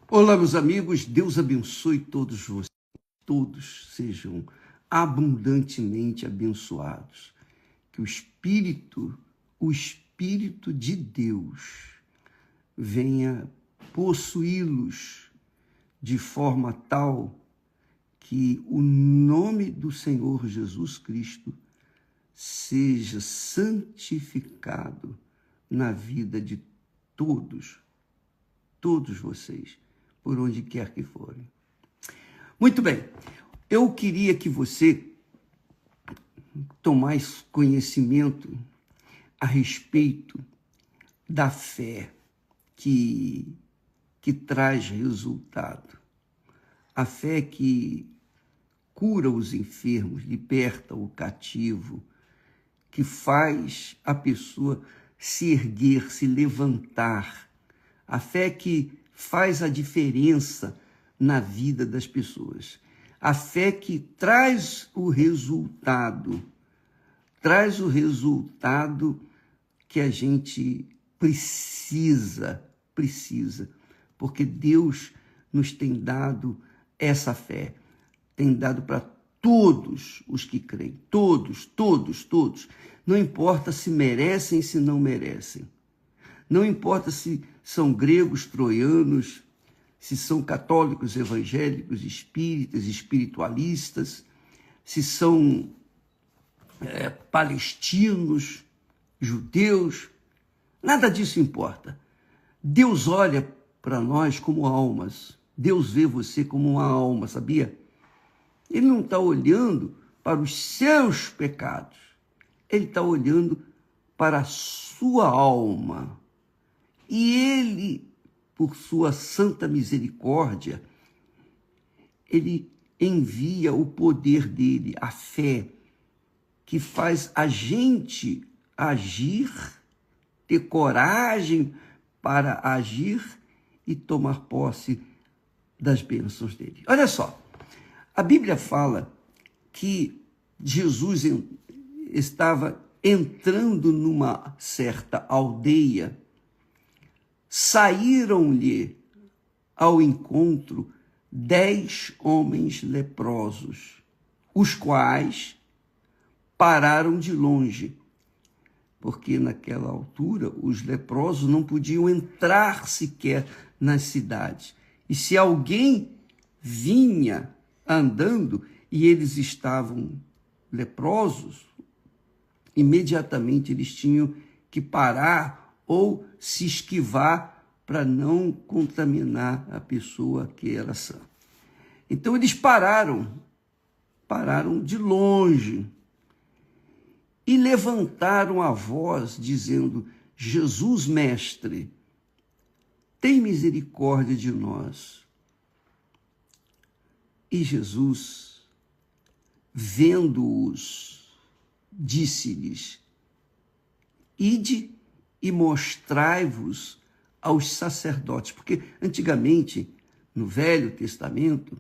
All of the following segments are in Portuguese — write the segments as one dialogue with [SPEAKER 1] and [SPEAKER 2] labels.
[SPEAKER 1] Olá, meus amigos, Deus abençoe todos vocês, todos sejam abundantemente abençoados, que o Espírito de Deus venha possuí-los de forma tal que o nome do Senhor Jesus Cristo seja santificado na vida de todos vocês, por onde quer que forem. Muito bem, eu queria que você tomasse conhecimento a respeito da fé que traz resultado. A fé que cura os enfermos, liberta o cativo, que faz a pessoa se erguer, se levantar. A fé que faz a diferença na vida das pessoas. A fé que traz o resultado que a gente precisa, porque Deus nos tem dado essa fé, tem dado para todos os que creem, todos. Não importa se merecem, se não merecem. Não importa se são gregos, troianos, se são católicos, evangélicos, espíritas, espiritualistas, se são palestinos, judeus, nada disso importa. Deus olha para nós como almas. Deus vê você como uma alma, sabia? Ele não está olhando para os seus pecados. Ele está olhando para a sua alma. E ele, por sua santa misericórdia, ele envia o poder dele, a fé, que faz a gente agir, ter coragem para agir e tomar posse das bênçãos dele. Olha só, a Bíblia fala que Jesus estava entrando numa certa aldeia. Saíram-lhe ao encontro 10 homens leprosos, os quais pararam de longe, porque naquela altura os leprosos não podiam entrar sequer nas cidades. E se alguém vinha andando e eles estavam leprosos, imediatamente eles tinham que parar ou se esquivar para não contaminar a pessoa que era sã. Então eles pararam de longe e levantaram a voz dizendo: Jesus, mestre, tem misericórdia de nós. E Jesus, vendo-os, disse-lhes: ide e mostrai-vos aos sacerdotes. Porque antigamente, no Velho Testamento,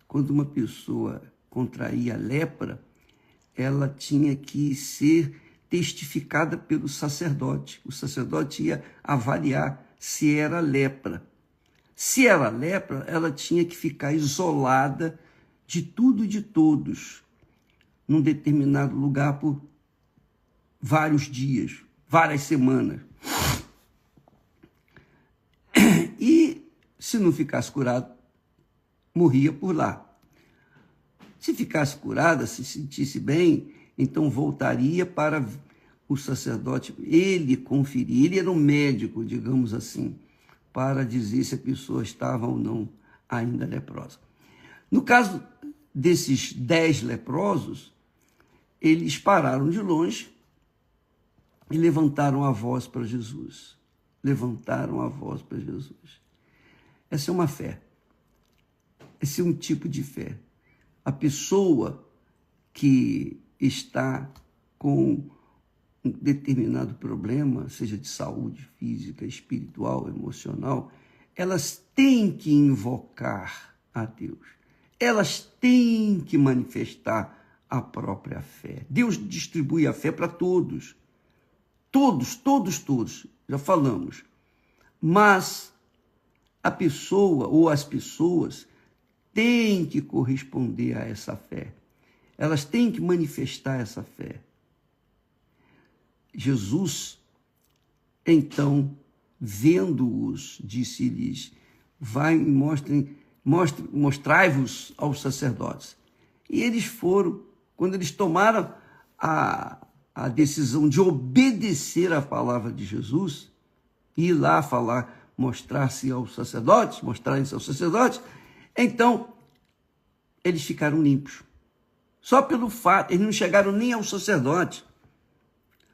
[SPEAKER 1] quando uma pessoa contraía lepra, ela tinha que ser testificada pelo sacerdote. O sacerdote ia avaliar se era lepra. Se era lepra, ela tinha que ficar isolada de tudo e de todos, num determinado lugar por vários dias, várias semanas. E se não ficasse curado, morria por lá. Se ficasse curada, se sentisse bem, então voltaria para o sacerdote, ele conferir, ele era um médico, digamos assim, para dizer se a pessoa estava ou não ainda leprosa. No caso desses 10 leprosos, eles pararam de longe e levantaram a voz para Jesus. Essa é uma fé. Esse é um tipo de fé. A pessoa que está com um determinado problema, seja de saúde física, espiritual, emocional, elas têm que invocar a Deus. Elas têm que manifestar a própria fé. Deus distribui a fé para todos. Todos, já falamos. Mas a pessoa ou as pessoas têm que corresponder a essa fé. Elas têm que manifestar essa fé. Jesus, então, vendo-os, disse-lhes: vai e mostrai-vos aos sacerdotes. E eles foram, quando eles tomaram a decisão de obedecer à palavra de Jesus, ir lá falar, mostrar-se aos sacerdotes, mostrarem-se aos sacerdotes, então eles ficaram limpos. Só pelo fato, eles não chegaram nem aos sacerdotes,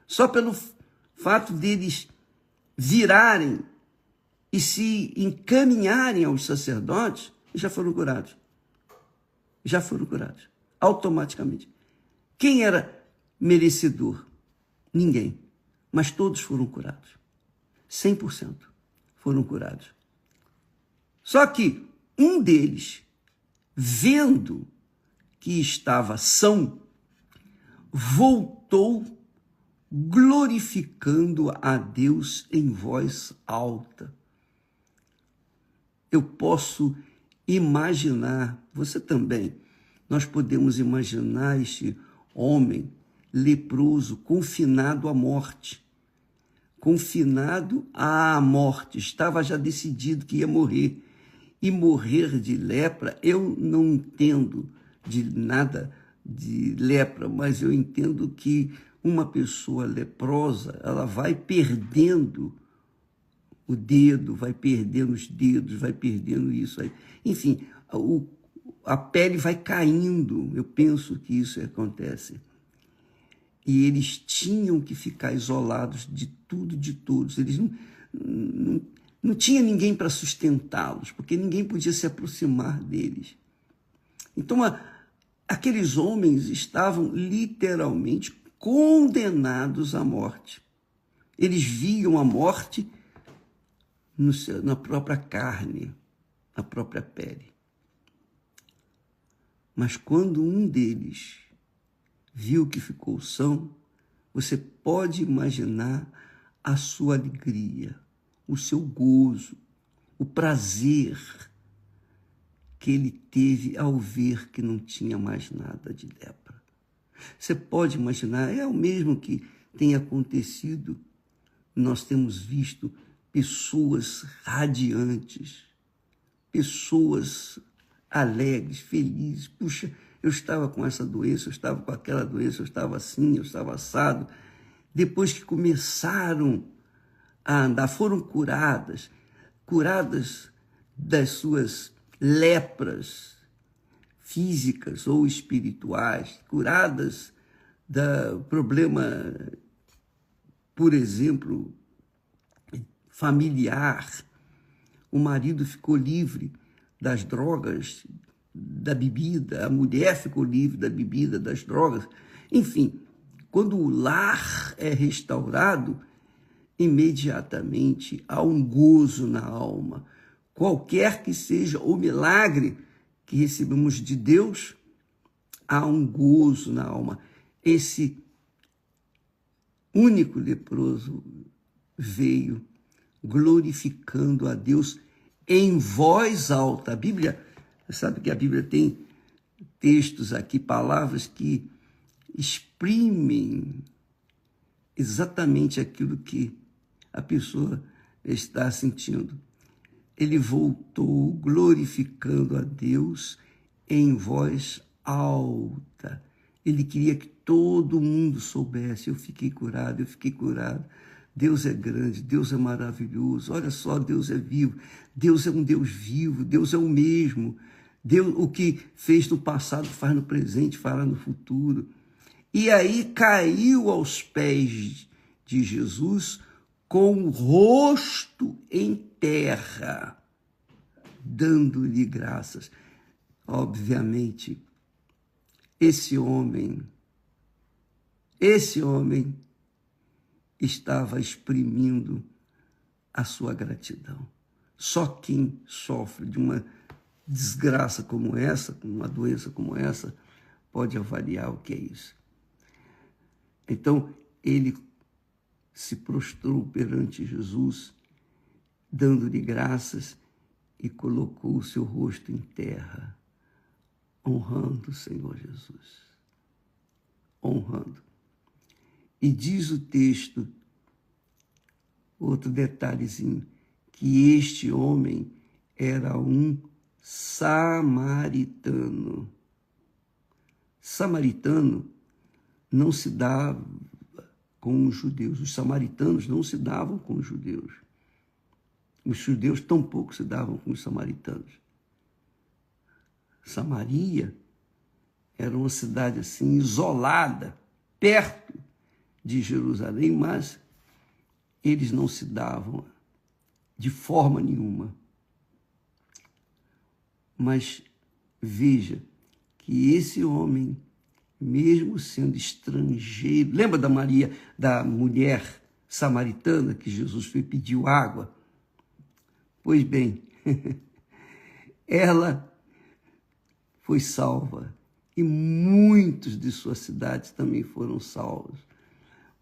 [SPEAKER 1] só pelo fato deles virarem e se encaminharem aos sacerdotes, já foram curados. Já foram curados, automaticamente. Quem era merecedor? Ninguém. Mas todos foram curados. 100% foram curados. Só que um deles, vendo que estava são, voltou glorificando a Deus em voz alta. Eu posso imaginar, você também, nós podemos imaginar este homem leproso, confinado à morte. Confinado à morte, estava já decidido que ia morrer. E morrer de lepra, eu não entendo de nada de lepra, mas eu entendo que uma pessoa leprosa, ela vai perdendo o dedo, vai perdendo os dedos, vai perdendo isso aí. Enfim, a pele vai caindo, eu penso que isso acontece. E eles tinham que ficar isolados de tudo, de todos. Eles não tinha ninguém para sustentá-los, porque ninguém podia se aproximar deles. Então, aqueles homens estavam literalmente condenados à morte. Eles viam a morte na própria carne, na própria pele. Mas quando um deles viu que ficou são, você pode imaginar a sua alegria, o seu gozo, o prazer que ele teve ao ver que não tinha mais nada de lepra. Você pode imaginar, é o mesmo que tem acontecido. Nós temos visto pessoas radiantes, pessoas alegres, felizes. Puxa, eu estava com essa doença, eu estava com aquela doença, eu estava assim, eu estava assado. Depois que começaram a andar, foram curadas das suas lepras físicas ou espirituais, curadas do problema, por exemplo, familiar. O marido ficou livre das drogas, da bebida, a mulher ficou livre da bebida, das drogas. Enfim, quando o lar é restaurado, imediatamente há um gozo na alma. Qualquer que seja o milagre que recebemos de Deus, há um gozo na alma. Esse único leproso veio glorificando a Deus em voz alta. A Bíblia, sabe que a Bíblia tem textos aqui, palavras que exprimem exatamente aquilo que a pessoa está sentindo. Ele voltou glorificando a Deus em voz alta. Ele queria que todo mundo soubesse: eu fiquei curado, eu fiquei curado. Deus é grande, Deus é maravilhoso. Olha só, Deus é vivo. Deus é um Deus vivo, Deus é o mesmo. Deus, o que fez no passado, faz no presente, fará no futuro. E aí caiu aos pés de Jesus com o rosto em terra, dando-lhe graças. Obviamente, esse homem estava exprimindo a sua gratidão. Só quem sofre de uma desgraça como essa, uma doença como essa, pode avaliar o que é isso. Então, ele se prostrou perante Jesus, dando-lhe graças, e colocou o seu rosto em terra, honrando o Senhor Jesus. Honrando. E diz o texto, outro detalhezinho, que este homem era um samaritano. Samaritano não se dava com os judeus. Os samaritanos não se davam com os judeus. Os judeus tampouco se davam com os samaritanos. Samaria era uma cidade assim isolada, perto de Jerusalém, mas eles não se davam de forma nenhuma. Mas veja que esse homem, mesmo sendo estrangeiro, lembra da Maria, da mulher samaritana que Jesus foi pedir água? Pois bem, ela foi salva e muitos de suas cidades também foram salvos,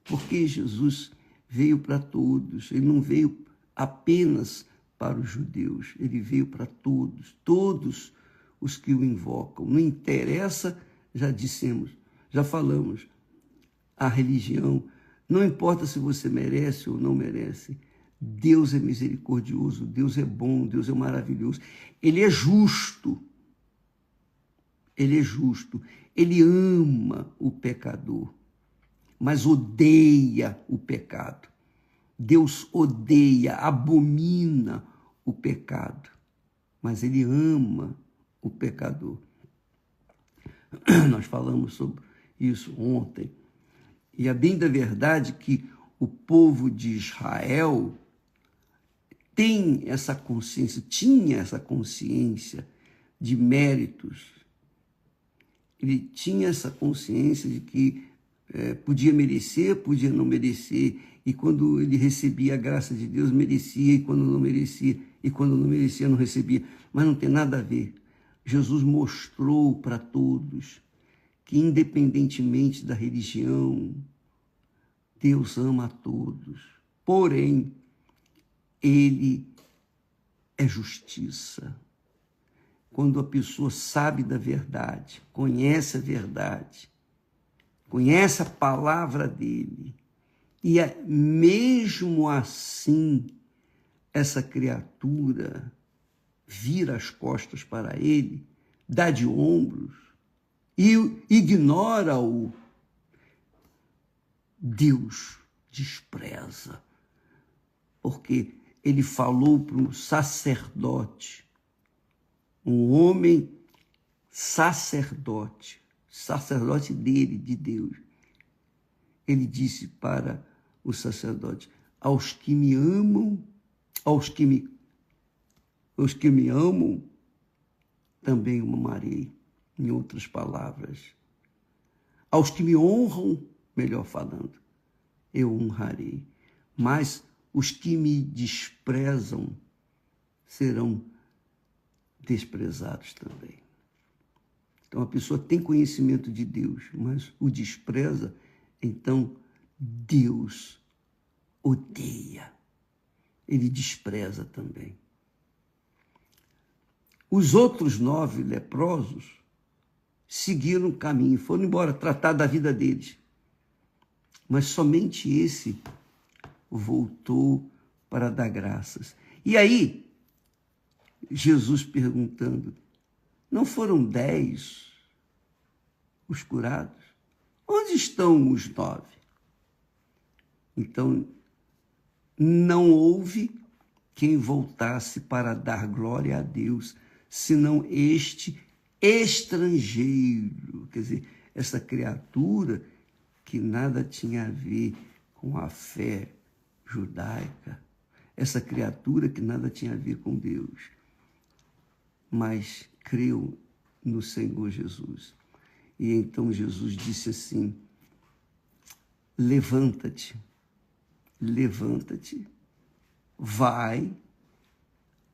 [SPEAKER 1] porque Jesus veio para todos, ele não veio apenas para os judeus, ele veio para todos, todos os que o invocam. Não interessa, já dissemos, já falamos, a religião, não importa se você merece ou não merece, Deus é misericordioso, Deus é bom, Deus é maravilhoso, ele é justo, ele ama o pecador, mas odeia o pecado. Deus odeia, abomina o pecado, mas ele ama o pecador. Nós falamos sobre isso ontem, e é bem da verdade que o povo de Israel tem essa consciência, tinha essa consciência de méritos. Ele tinha essa consciência de que podia merecer, podia não merecer, e quando ele recebia a graça de Deus, merecia, e quando não merecia, não recebia. Mas não tem nada a ver. Jesus mostrou para todos que, independentemente da religião, Deus ama a todos. Porém, ele é justiça. Quando a pessoa sabe da verdade, conhece a verdade, conhece a palavra dele, e mesmo assim essa criatura vira as costas para ele, dá de ombros e ignora-o, Deus despreza, porque ele falou para um sacerdote, um homem sacerdote dele, de Deus. Ele disse para o sacerdote: aos que me amam, também o amarei. Em outras palavras, aos que me honram, melhor falando, eu honrarei. Mas os que me desprezam serão desprezados também. Então a pessoa tem conhecimento de Deus, mas o despreza, então Deus odeia. Ele despreza também. Os outros 9 leprosos seguiram o caminho, foram embora tratar da vida deles. Mas somente esse voltou para dar graças. E aí, Jesus perguntando: não foram 10 os curados? Onde estão os 9? Então, não houve quem voltasse para dar glória a Deus, senão este estrangeiro, quer dizer, essa criatura que nada tinha a ver com a fé judaica, essa criatura que nada tinha a ver com Deus, mas creu no Senhor Jesus. E então Jesus disse assim: levanta-te, vai,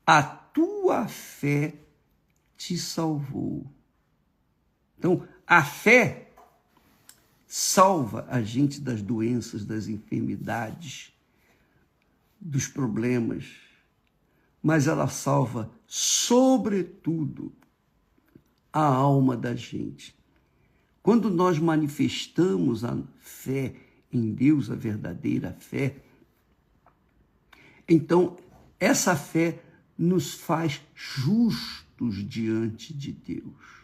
[SPEAKER 1] a tua fé te salvou. Então, a fé salva a gente das doenças, das enfermidades, dos problemas. mas ela salva, sobretudo, a alma da gente. Quando nós manifestamos a fé em Deus, a verdadeira fé, então essa fé nos faz justos diante de Deus.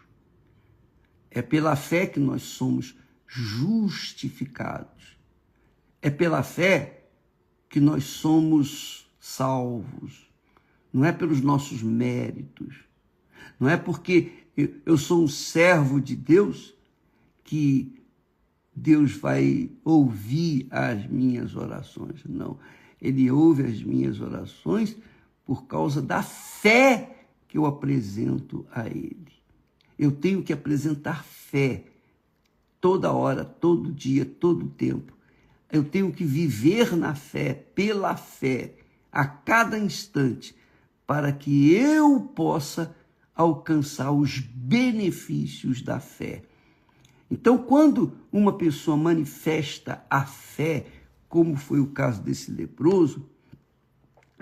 [SPEAKER 1] É pela fé que nós somos justificados. É pela fé que nós somos salvos. Não é pelos nossos méritos. Não é porque eu sou um servo de Deus que Deus vai ouvir as minhas orações. Não. Ele ouve as minhas orações por causa da fé que eu apresento a Ele. Eu tenho que apresentar fé toda hora, todo dia, todo tempo. Eu tenho que viver na fé, pela fé, a cada instante, para que eu possa alcançar os benefícios da fé. Então, quando uma pessoa manifesta a fé, como foi o caso desse leproso,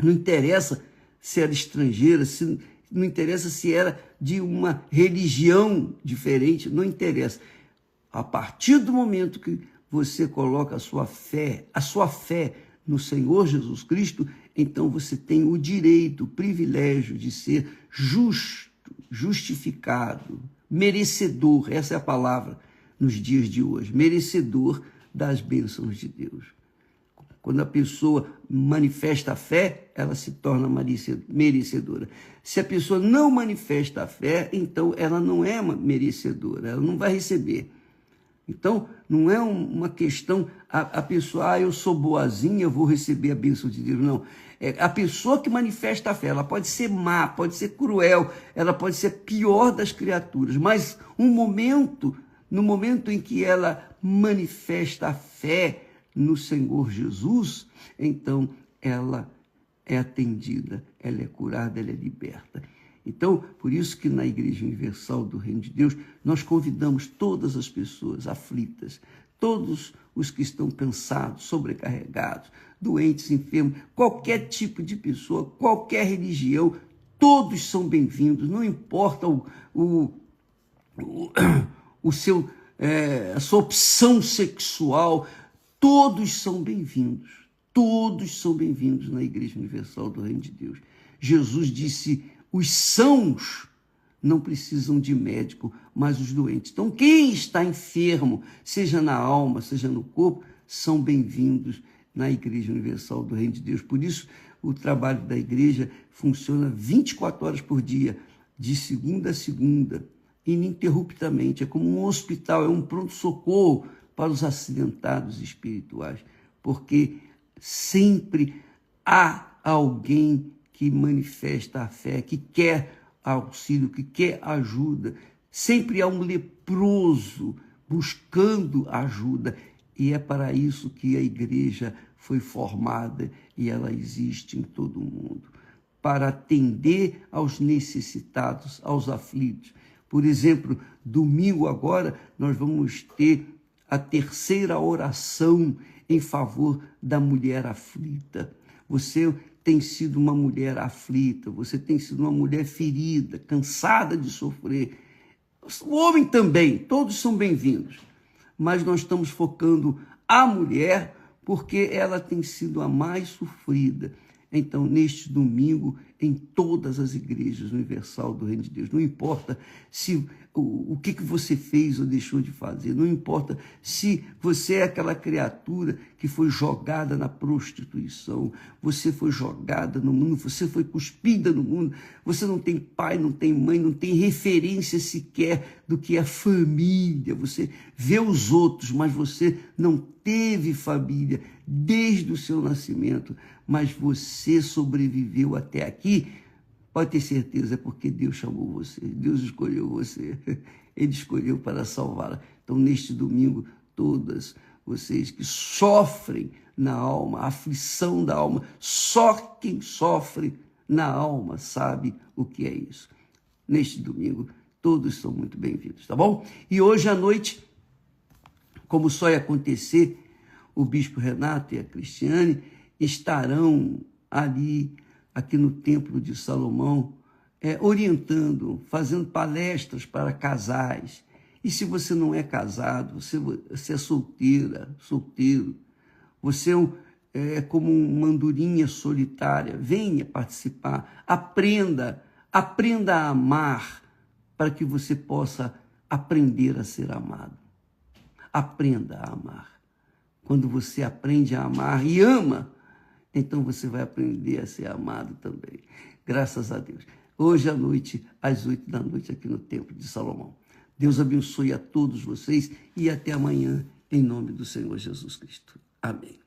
[SPEAKER 1] não interessa se era estrangeira, não interessa se era de uma religião diferente, não interessa. A partir do momento que você coloca a sua fé no Senhor Jesus Cristo, então você tem o direito, o privilégio de ser justo, justificado, merecedor, essa é a palavra nos dias de hoje, merecedor das bênçãos de Deus. Quando a pessoa manifesta a fé, ela se torna merecedora. Se a pessoa não manifesta a fé, então ela não é merecedora, ela não vai receber. Então, não é uma questão, a pessoa, eu sou boazinha, eu vou receber a bênção de Deus. Não, é a pessoa que manifesta a fé, ela pode ser má, pode ser cruel, ela pode ser a pior das criaturas, mas no momento em que ela manifesta a fé no Senhor Jesus, então ela é atendida, ela é curada, ela é liberta. Então, por isso que na Igreja Universal do Reino de Deus, nós convidamos todas as pessoas aflitas, todos os que estão cansados, sobrecarregados, doentes, enfermos, qualquer tipo de pessoa, qualquer religião, todos são bem-vindos, não importa a sua opção sexual, todos são bem-vindos. Todos são bem-vindos na Igreja Universal do Reino de Deus. Jesus disse, os sãos não precisam de médico, mas os doentes. Então, quem está enfermo, seja na alma, seja no corpo, são bem-vindos na Igreja Universal do Reino de Deus. Por isso, o trabalho da igreja funciona 24 horas por dia, de segunda a segunda, ininterruptamente. É como um hospital, é um pronto-socorro para os acidentados espirituais, porque sempre há alguém que manifesta a fé, que quer auxílio, que quer ajuda. Sempre há um leproso buscando ajuda. E é para isso que a igreja foi formada e ela existe em todo o mundo. Para atender aos necessitados, aos aflitos. Por exemplo, domingo agora nós vamos ter a terceira oração em favor da mulher aflita. Você tem sido uma mulher aflita, você tem sido uma mulher ferida, cansada de sofrer. O homem também, todos são bem-vindos. Mas nós estamos focando a mulher porque ela tem sido a mais sofrida. Então, neste domingo, em todas as igrejas universal do Reino de Deus, não importa se o que você fez ou deixou de fazer, não importa se você é aquela criatura que foi jogada na prostituição, você foi jogada no mundo, você foi cuspida no mundo, você não tem pai, não tem mãe, não tem referência sequer do que é família, você vê os outros, mas você não teve família desde o seu nascimento, mas você sobreviveu até aqui, pode ter certeza, é porque Deus chamou você, Deus escolheu você, Ele escolheu para salvá-la. Então, neste domingo, todas vocês que sofrem na alma, a aflição da alma, só quem sofre na alma sabe o que é isso. Neste domingo, todos são muito bem-vindos, tá bom? E hoje à noite, como só ia acontecer, o bispo Renato e a Cristiane estarão ali aqui no Templo de Salomão, orientando, fazendo palestras para casais. E se você não é casado, você é solteiro, você é como uma andorinha solitária, venha participar, aprenda a amar, para que você possa aprender a ser amado. Aprenda a amar. Quando você aprende a amar e ama, então você vai aprender a ser amado também. Graças a Deus. Hoje à noite, às 8 da noite, aqui no Templo de Salomão. Deus abençoe a todos vocês e até amanhã, em nome do Senhor Jesus Cristo. Amém.